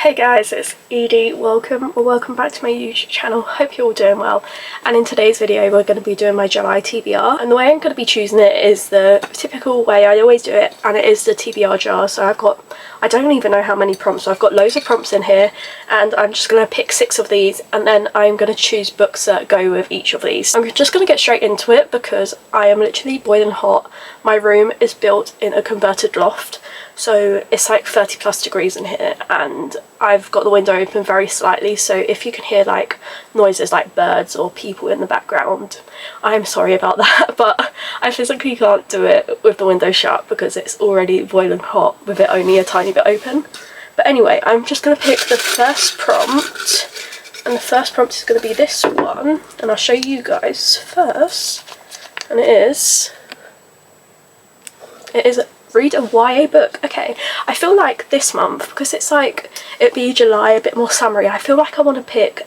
Hey guys, it's Edie. Welcome back to my YouTube channel. Hope you're all doing well. And in today's video we're going to be doing my July TBR, and the way I'm going to be choosing it is the typical way I always do it, and it is the TBR jar. So I don't even know how many prompts, so I've got loads of prompts in here, and I'm just going to pick 6 of these, and then I'm going to choose books that go with each of these. I'm just going to get straight into it because I am literally boiling hot. My room is built in a converted loft, so it's like 30 plus degrees in here, and I've got the window open very slightly, so if you can hear like noises like birds or people in the background, I'm sorry about that, but I physically can't do it with the window shut because it's already boiling hot with it only a tiny bit open. But anyway, I'm just going to pick the first prompt, and the first prompt is going to be this one, and I'll show you guys first, and it is read a YA book. Okay, I feel like this month, because it's like it'd be July, a bit more summery, I feel like I want to pick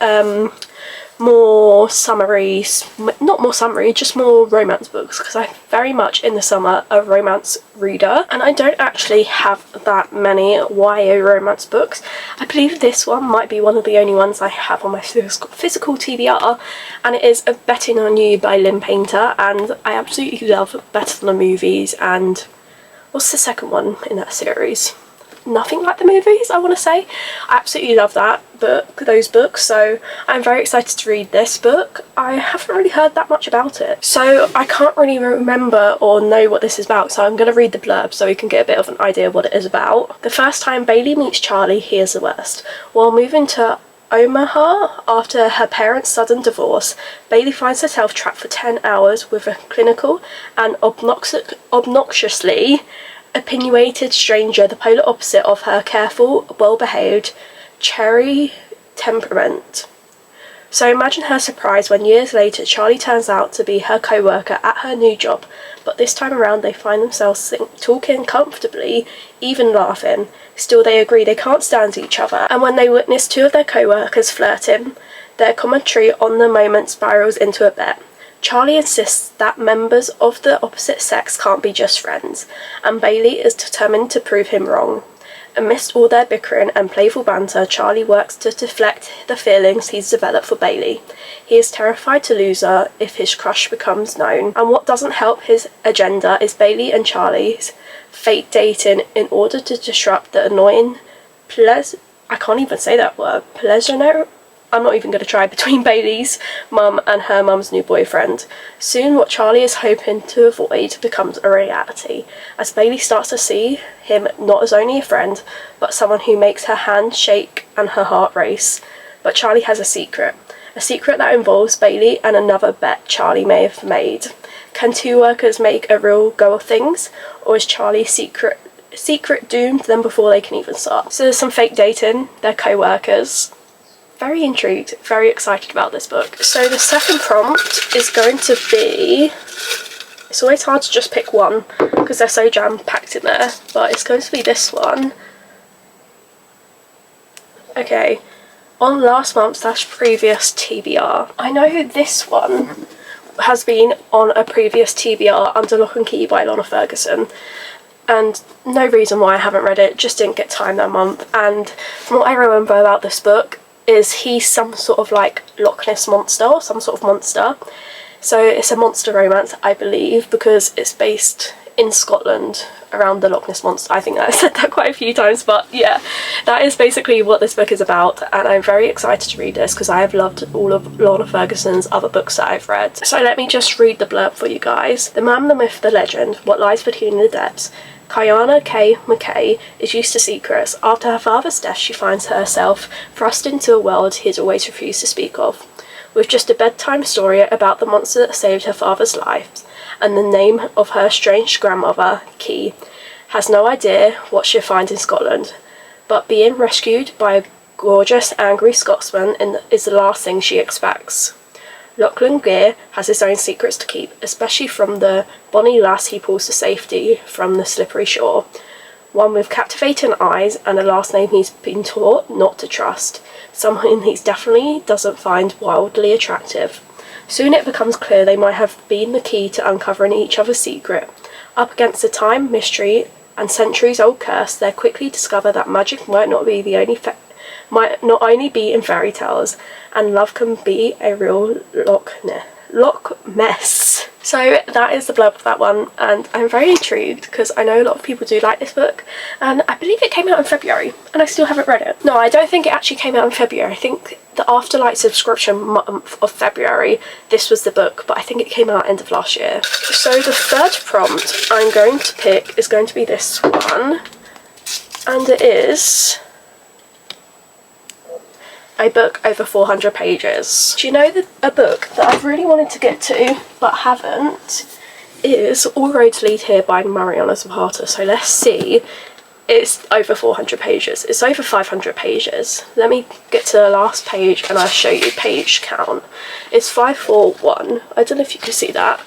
more summaries, not more summary, just more romance books, because I'm very much in the summer a romance reader, and I don't actually have that many YA romance books. I believe this one might be one of the only ones I have on my physical TBR, and it is Betting on You by Lynn Painter, and I absolutely love Better Than the Movies, and what's the second one in that series? Nothing Like the Movies, I want to say. I absolutely love those books, so I'm very excited to read this book. I haven't really heard that much about it, so I can't really remember or know what this is about, so I'm going to read the blurb so we can get a bit of an idea of what it is about. The first time Bailey meets Charlie, he is the worst. While moving to Omaha after her parents' sudden divorce, Bailey finds herself trapped for 10 hours with a clinical and obnoxiously opinionated stranger, the polar opposite of her careful, well-behaved, cherry temperament. So imagine her surprise when years later Charlie turns out to be her co-worker at her new job, but this time around they find themselves talking comfortably, even laughing. Still they agree they can't stand each other, and when they witness 2 of their co-workers flirting, their commentary on the moment spirals into a bet. Charlie insists that members of the opposite sex can't be just friends, and Bailey is determined to prove him wrong. Amidst all their bickering and playful banter, Charlie works to deflect the feelings he's developed for Bailey. He is terrified to lose her if his crush becomes known, and what doesn't help his agenda is Bailey and Charlie's fake dating in order to disrupt the annoying I can't even say that word, pleasure. I'm not even going to try, between Bailey's mum and her mum's new boyfriend. Soon what Charlie is hoping to avoid becomes a reality, as Bailey starts to see him not as only a friend, but someone who makes her hand shake and her heart race. But Charlie has a secret that involves Bailey and another bet Charlie may have made. Can 2 workers make a real go of things, or is Charlie's secret doomed them before they can even start? So there's some fake dating, they're co-workers. Very intrigued, very excited about this book. So the second prompt is going to be, it's always hard to just pick one because they're so jam-packed in there, but it's going to be this one. Okay, on last month's / previous TBR. I know this one has been on a previous TBR, Under Lock and Key by Lana Ferguson, and no reason why I haven't read it, just didn't get time that month. And from what I remember about this book, is he's some sort of like Loch Ness monster or some sort of monster. So it's a monster romance, I believe, because it's based in Scotland around the Loch Ness monster. I think I said that quite a few times, but yeah, that is basically what this book is about, and I'm very excited to read this because I have loved all of Lana Ferguson's other books that I've read. So let me just read the blurb for you guys. The man, the myth, the legend, what lies between the depths. Kiana K. McKay is used to secrets. After her father's death, she finds herself thrust into a world he has always refused to speak of. With just a bedtime story about the monster that saved her father's life, and the name of her strange grandmother, Key, has no idea what she'll find in Scotland, but being rescued by a gorgeous, angry Scotsman is the last thing she expects. Lachlan Gear has his own secrets to keep, especially from the bonny lass he pulls to safety from the slippery shore. One with captivating eyes and a last name he's been taught not to trust, someone he definitely doesn't find wildly attractive. Soon it becomes clear they might have been the key to uncovering each other's secret. Up against the time, mystery, and centuries-old curse, they quickly discover that magic might not be the only might not only be in fairy tales, and love can be a real lock mess. So that is the blurb of that one, and I'm very intrigued because I know a lot of people do like this book, and I believe it came out in February and I still haven't read it. No, I don't think it actually came out in February. I think the Afterlight subscription month of February this was the book, but I think it came out end of last year. So the third prompt I'm going to pick is going to be this one, and it is a book over 400 pages. Do you know that a book that I've really wanted to get to but haven't is All Roads Lead Here by Mariana Zapata. So let's see. It's over 400 pages. It's over 500 pages. Let me get to the last page and I'll show you page count. It's 541. I don't know if you can see that,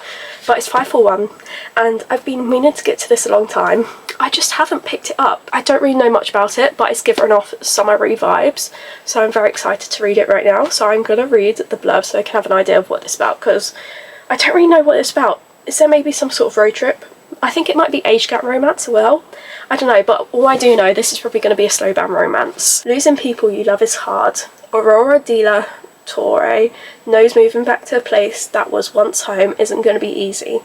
but it's 541, and I've been meaning to get to this a long time. I just haven't picked it up. I don't really know much about it, but it's given off summery vibes, so I'm very excited to read it right now. So I'm going to read the blurb so I can have an idea of what it's about, because I don't really know what it's about. Is there maybe some sort of road trip? I think it might be age gap romance as well. I don't know, but all I do know, this is probably going to be a slow burn romance. Losing people you love is hard. Aurora de la Torre knows moving back to a place that was once home isn't going to be easy.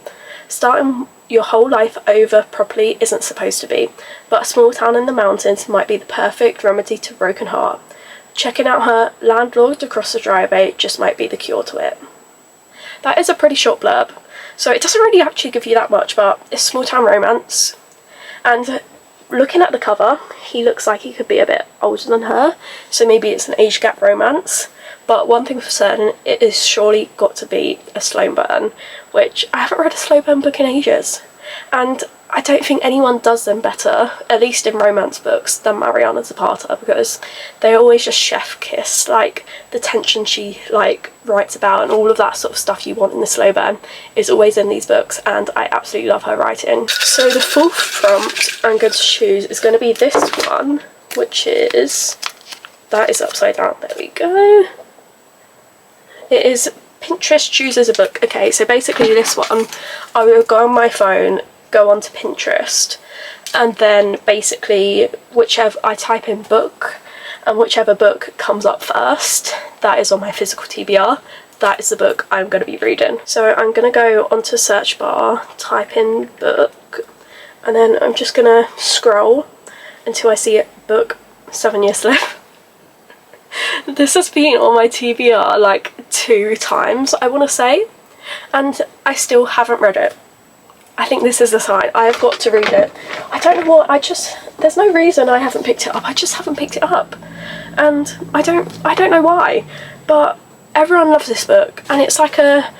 Starting your whole life over properly isn't supposed to be, but a small town in the mountains might be the perfect remedy to a broken heart. Checking out her landlord across the driveway just might be the cure to it. That is a pretty short blurb, so it doesn't really actually give you that much, but it's small town romance. And looking at the cover, he looks like he could be a bit older than her, so maybe it's an age gap romance. But one thing for certain, it is surely got to be a slow burn, which I haven't read a slow burn book in ages. And I don't think anyone does them better, at least in romance books, than Mariana Zapata, because they always just chef kiss. Like, the tension she writes about and all of that sort of stuff you want in the slow burn is always in these books, and I absolutely love her writing. So the fourth prompt I'm going to choose is going to be this one, which is, that is upside down, there we go. It is Pinterest chooses a book. Okay, so basically this one, I will go on my phone, go onto Pinterest, and then basically whichever I type in book, and whichever book comes up first, that is on my physical TBR. That is the book I'm going to be reading. So I'm going to go onto search bar, type in book, and then I'm just going to scroll until I see it, book 7 Years to Live. This has been on my TBR like 2 times, I want to say, and I still haven't read it. I think this is a sign. I have got to read it. I don't know what, there's no reason I haven't picked it up. I just haven't picked it up, and I don't know why, but everyone loves this book, and it's like a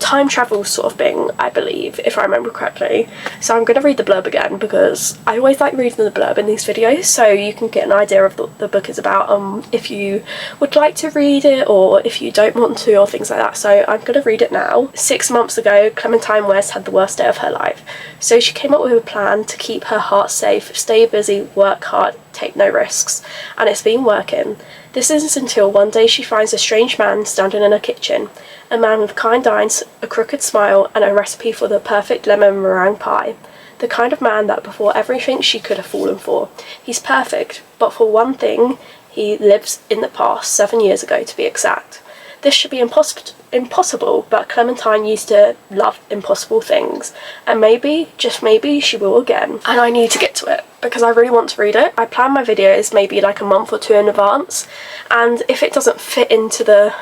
time travel sort of thing, I believe, if I remember correctly. So I'm going to read the blurb again, because I always like reading the blurb in these videos so you can get an idea of what the book is about, if you would like to read it or if you don't want to, or things like that. So I'm going to read it now. 6 months ago, Clementine West had the worst day of her life, so she came up with a plan to keep her heart safe, stay busy, work hard, take no risks, and it's been working. This isn't until one day she finds a strange man standing in her kitchen. A man with kind eyes, a crooked smile, and a recipe for the perfect lemon meringue pie. The kind of man that before everything she could have fallen for. He's perfect, but for one thing, he lives in the past, 7 years ago to be exact. This should be impossible, but Clementine used to love impossible things, and maybe, just maybe, she will again. And I need to get to it, because I really want to read it. I plan my videos maybe like a month or 2 in advance, and if it doesn't fit into the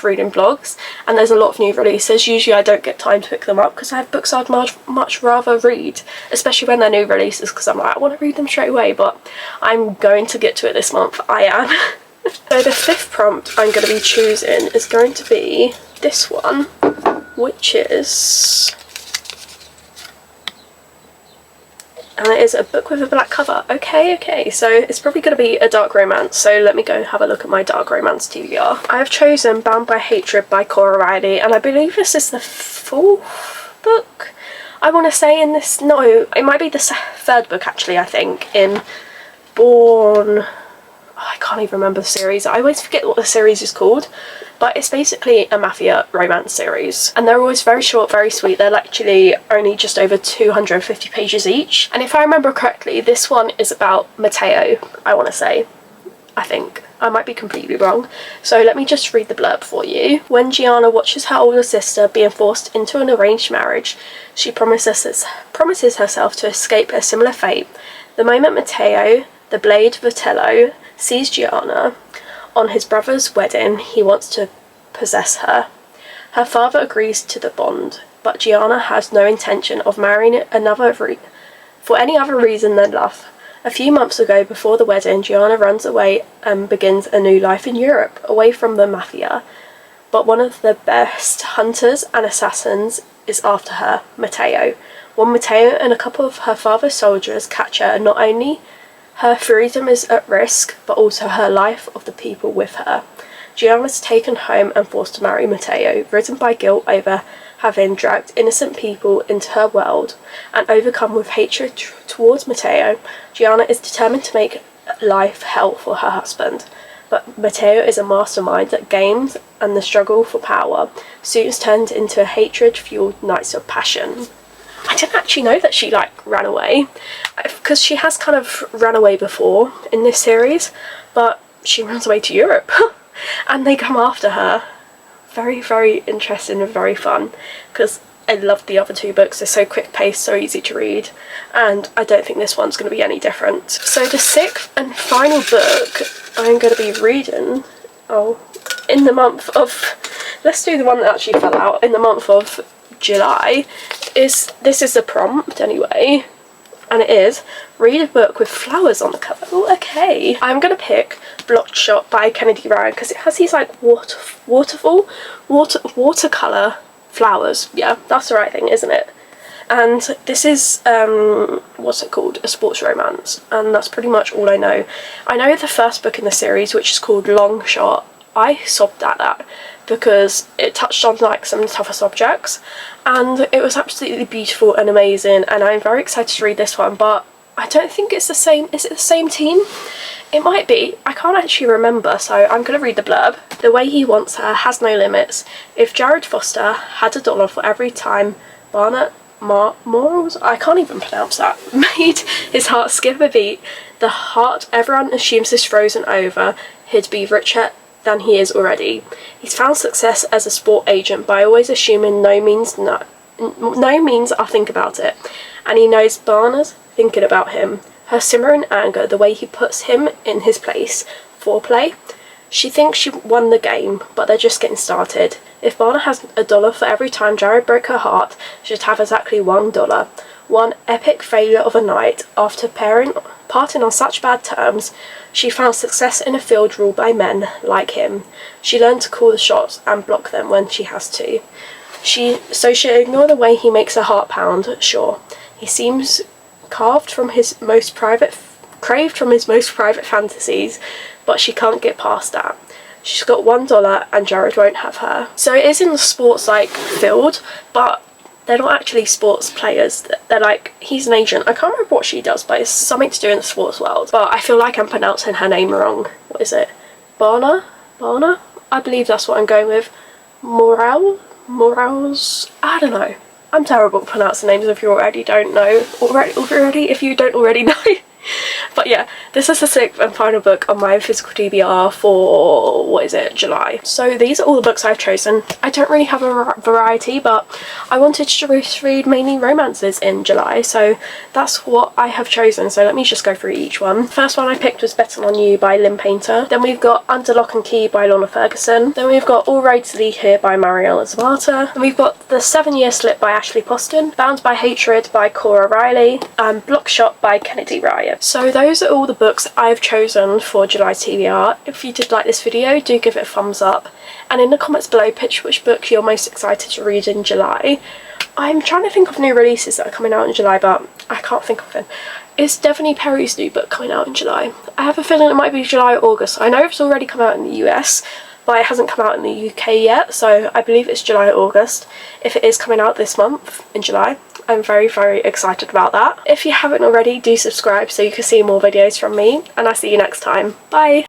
reading vlogs, and there's a lot of new releases, usually I don't get time to pick them up, because I have books I'd much rather read, especially when they're new releases, because I'm like, I want to read them straight away, but I'm going to get to it this month. I am. So the 5th prompt I'm going to be choosing is going to be this one, which is, and it is a book with a black cover. Okay, so it's probably going to be a dark romance, so let me go have a look at my dark romance TBR. I have chosen Bound by Hatred by Cora Riley, and I believe this is the 4th book, I want to say, in this. No, it might be the 3rd book actually, I think, in Born. I can't even remember the series. I always forget what the series is called, but it's basically a mafia romance series, and they're always very short, very sweet. They're actually only just over 250 pages each, and if I remember correctly, this one is about Matteo, I want to say. I think. I might be completely wrong. So let me just read the blurb for you. When Gianna watches her older sister being forced into an arranged marriage, she promises herself to escape a similar fate. The moment Matteo, the Blade Vitello, sees Gianna on his brother's wedding, he wants to possess her. Her father agrees to the bond, but Gianna has no intention of marrying for any other reason than love. A few months ago, before the wedding, Gianna runs away and begins a new life in Europe, away from the mafia. But one of the best hunters and assassins is after her, Matteo. When Matteo and a couple of her father's soldiers catch her, not only her freedom is at risk, but also her life of the people with her. Gianna's taken home and forced to marry Matteo, ridden by guilt over having dragged innocent people into her world, and overcome with hatred towards Matteo. Gianna is determined to make life hell for her husband, but Matteo is a mastermind at games, and the struggle for power soon turns into a hatred-fueled nights of passion. I didn't actually know that she ran away, because she has kind of run away before in this series, but she runs away to Europe and they come after her. Very, very interesting and very fun, because I loved the other two books. They're so quick paced, so easy to read, and I don't think this one's going to be any different. So the sixth and final book I'm going to be reading, in the month of, let's do the one that actually fell out, in the month of July, this is the prompt anyway, and it is read a book with flowers on the cover. Oh, okay. I'm gonna pick Bloodshot by Kennedy Ryan, because it has these watercolor flowers. Yeah, that's the right thing, isn't it? And this is what's it called, a sports romance, and that's pretty much all I know. I know the first book in the series, which is called Long Shot. I sobbed at that because it touched on some tougher subjects, and it was absolutely beautiful and amazing, and I'm very excited to read this one, but I don't think it's the same. Is it the same team? It might be. I can't actually remember, so I'm going to read the blurb. The way he wants her has no limits. If Jared Foster had $1 for every time Barnett Morals, I can't even pronounce that, made his heart skip a beat, the heart everyone assumes is frozen over, he'd be richer than he is already. He's found success as a sport agent by always assuming no means nothing about it, and he knows Barna's thinking about him. Her simmering anger, the way he puts him in his place. Foreplay. She thinks she won the game, but they're just getting started. If Barna has $1 for every time Jared broke her heart, she'd have exactly $1. One epic failure of a night. After parting on such bad terms, she found success in a field ruled by men like him. She learned to call the shots and block them when she has to. So she'll ignore the way he makes her heart pound, sure. He seems craved from his most private fantasies, but she can't get past that. She's got $1 and Jared won't have her. So it is in the sports field, but they're not actually sports players. They're he's an agent. I can't remember what she does, but it's something to do in the sports world. But I feel like I'm pronouncing her name wrong. What is it? Barna? I believe that's what I'm going with. Morales? I don't know. I'm terrible at pronouncing names if you already don't know. If you don't already know. But yeah, this is the sixth and final book on my physical TBR for, July. So these are all the books I've chosen. I don't really have a variety, but I wanted to read mainly romances in July, so that's what I have chosen. So let me just go through each one. First one I picked was Betting on You by Lynn Painter. Then we've got Under Lock and Key by Lorna Ferguson. Then we've got All Roads Lead Here by Mariella Zapata. Then we've got The 7 Year Slip by Ashley Poston. Bound by Hatred by Cora Riley. And Bloodshot by Kennedy Ryan. So those are all the books I've chosen for July TBR. If you did like this video, do give it a thumbs up, and in the comments below pitch which book you're most excited to read in July. I'm trying to think of new releases that are coming out in July, but I can't think of them. Is Devaney Perry's new book coming out in July? I have a feeling it might be July or August. I know it's already come out in the US, but it hasn't come out in the UK yet, so I believe it's July or August. If it is coming out this month in July, I'm very, very excited about that. If you haven't already, do subscribe so you can see more videos from me, and I'll see you next time. Bye!